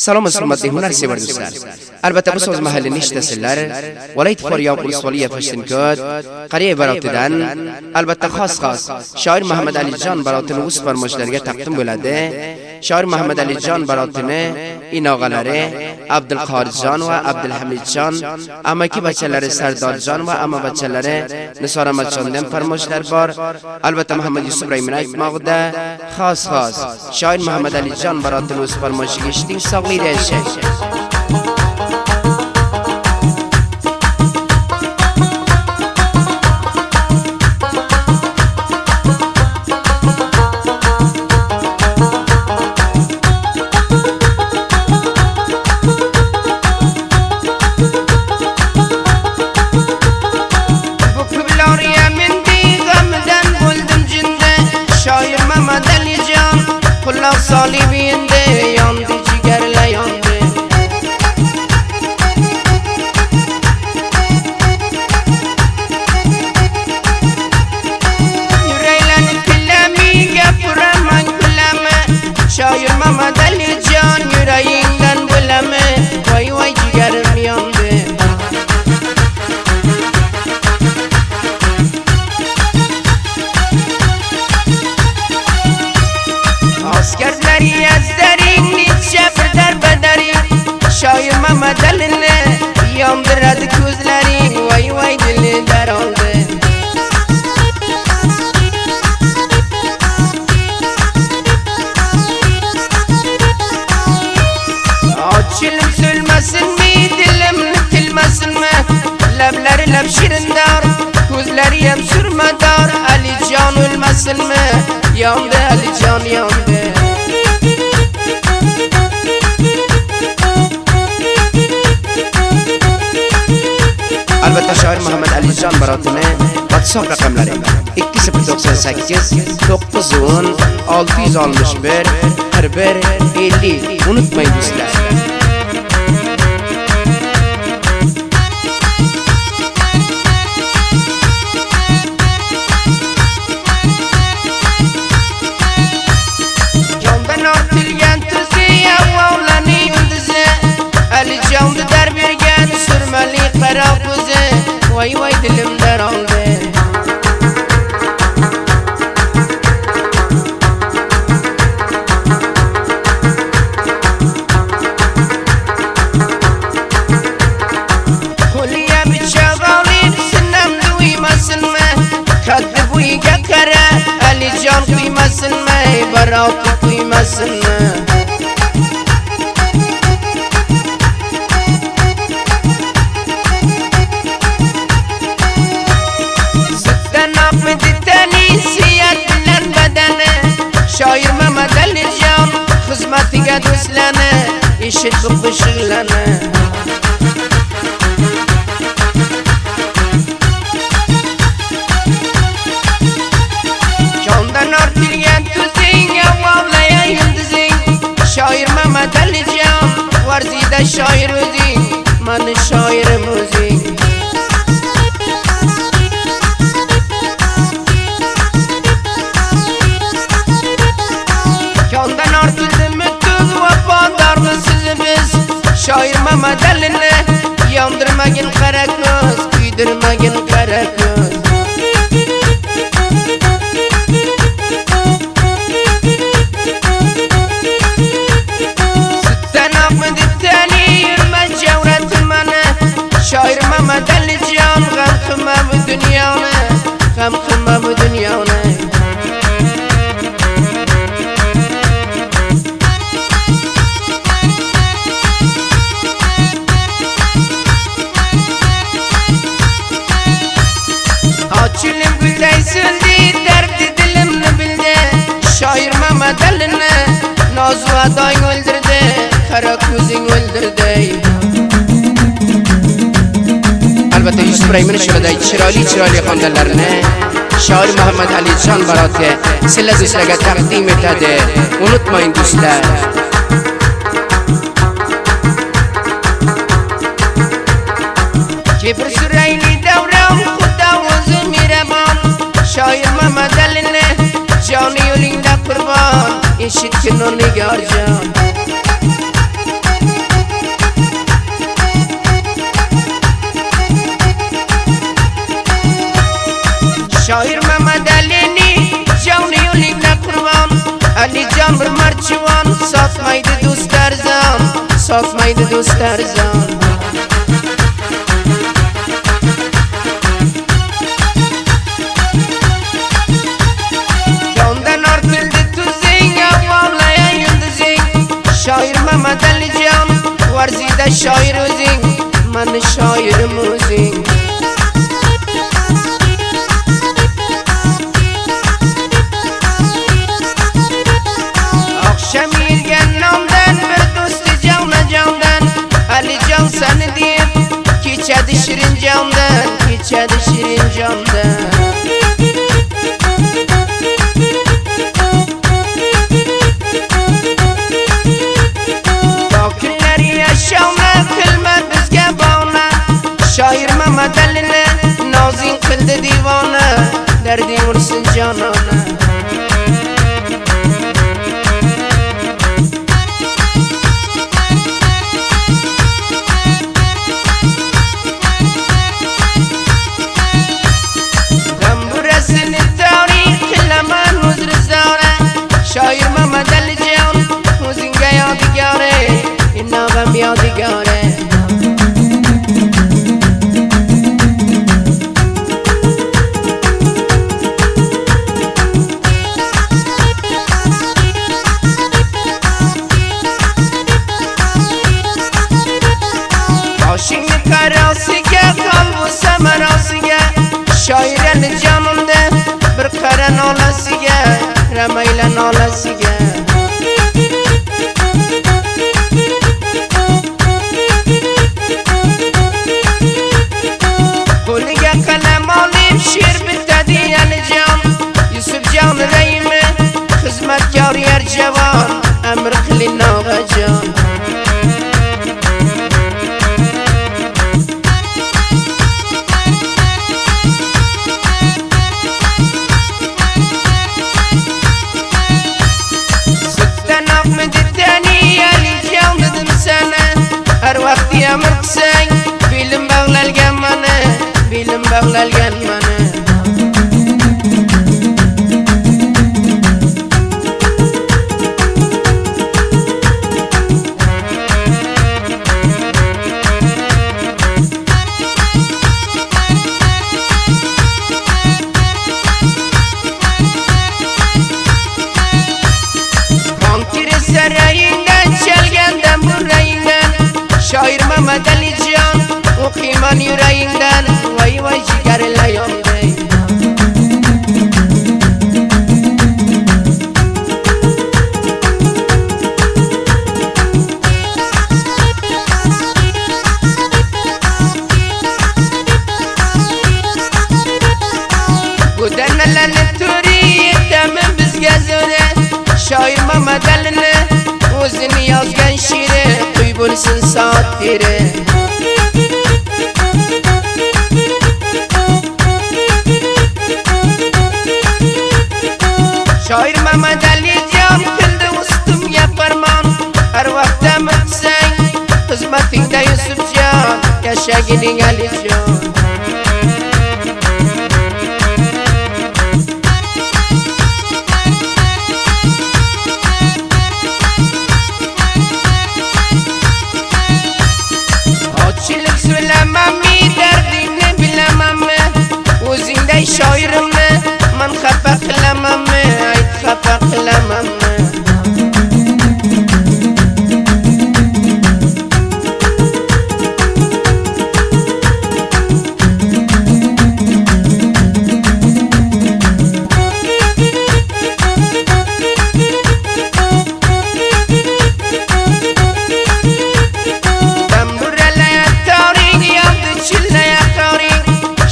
سلام از خدمت هنر سیور دوستان. البته بس از محل نیشت سلر ولایت فاریاب پلیسوالی فشتنکاد قریه براتدن. البته خاص شاعر محمد علی جان برات نووس فرمایش درگه تقدیم بلده. شاعر محمد علی جان براتنه این آقالاره عبدالقادر جان و عبدالحمید جان، اما کی بچه‌لاره سردار جان و اما بچه‌لاره نثار احمد جان فرمایش دربار. البته محمد یوسف ابراهیم ماغده خاص شاعر محمد علی جان برات نووس فرمایش گشتین ساقی رشه. سالی بینده یاندی جگر لیانده یوریلن کلمی گفرم من کلمه شایر محمد علی جان یوریلن بلمه وای وای جگرم یانده askerleri ezlerin niçe birder bederi şair Mehmet eline yandırdı gözlerin vay vay dili daraldı açılım sülmesin mi dilim nükilmesin mi lebleri leb şirindar gözleri hem sürmedar Ali Can ölmesin mi yandı Ali Can yandı البته شاعر محمد علی جان براتونه WhatsApp رقمları 2098 910 661 41 50 unutmayın dostlar. Candan artılgen tüzü yavvavlanı yıldızı Ali candı der birgen sürmeli karapuzı vay vay dilim daraldı Kulliye bir çağalın sinem duymasın mı Kadri bu iyi kara Ali can duymasın mı Baratı duymasın mı şair Mehmet Ali Can hizmetine düslene işit bu kışıklane candan artırgen tüzün yavvavlayan yıldızın şair Mehmet Ali Can varzide şair özün manı şairim özün Candan artıldı müttüz vafadarlı sizimiz Şair Mehmet eline yandırmagin kara göz Güydürmagin kara göz Sütten akmadı teni yürmez cevretin bana Şair Mehmet Ali Can gam kıma bu dünyanı Gam kıma bu dünyanı Açılım güzel söyledi derdi dilimni bildi Şair Mehmet eline Nazlı aday öldürdü Kara kuzun öldürdü البته یوسف ابراهیم شده چرالی خواندنلرنه شاعر محمد علی جان براته سله دوستلگه تقدیم اتده unutmayın دوستlar. Kibir süreyli devram Kuda vuzu mireman Şair Mehmet eline Canı yolunda kurban eşitkin onu nigar can جان بر مرچوان ساتmaydı دوست ارزان ساتmaydı دوست ارزان Candan artıldı tuzin avvalayan yıldızın Şair Mehmet Ali Can Varzide şair özün Ben şairim özün Akşam yirgen namdan bir dostu canla candan Ali Can seni diyip Keçedi şirin candan Keçedi şirin candan Takilleri yaşavna kılma bizge bağna Şair Mehmet Ali'ne nazin kıldı divana Derdi vursun canana شاعر محمد علی جان موزینگه یادگاره این ناغم یادگاره Aşın karasıge kalbu semerasıge Şair Ali canımda bir kare nalasıge Ramayla nalasıge Kuliga kalem alayım şiir bitedi Ali Can Yusuf Can Reymi hizmetkar yer cevan Emir kılın ağa can Emir kısay bilim bağlalgan mana bilim bağlalgan mana Bankiri sarayından çalgandan burayından Şair Mehmet Ali Can Okuman yüreğinden Vay vay ciğerle yandı Bu denelerini turi Demin biz gezöre Şair Mehmet Ali'ne Özünü yazgan şiiri Duy bulsun saatleri Şair Mehmet Ali Can Kıldı ustum yaparman Her vakte mutsen Hizmetinde Yusuf Can Yaşa gidin Ali Can Açılıp söylemem mi derdini bilemem mi Özünde şairim mi Man xafa kılamam mi Ait xafa kılamam mi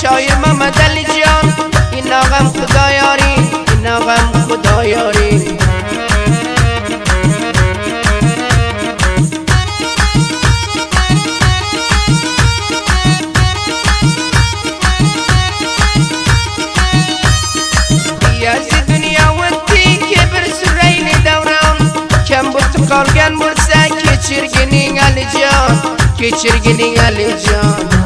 Şair Mehmet Ali Can İnağım Xuda yari İnağım Xuda yari Diyarzi dünya vetti kibir süreyni davran Kem butu kalgan bursa Keçirginin Ali Can Keçirginin Ali Can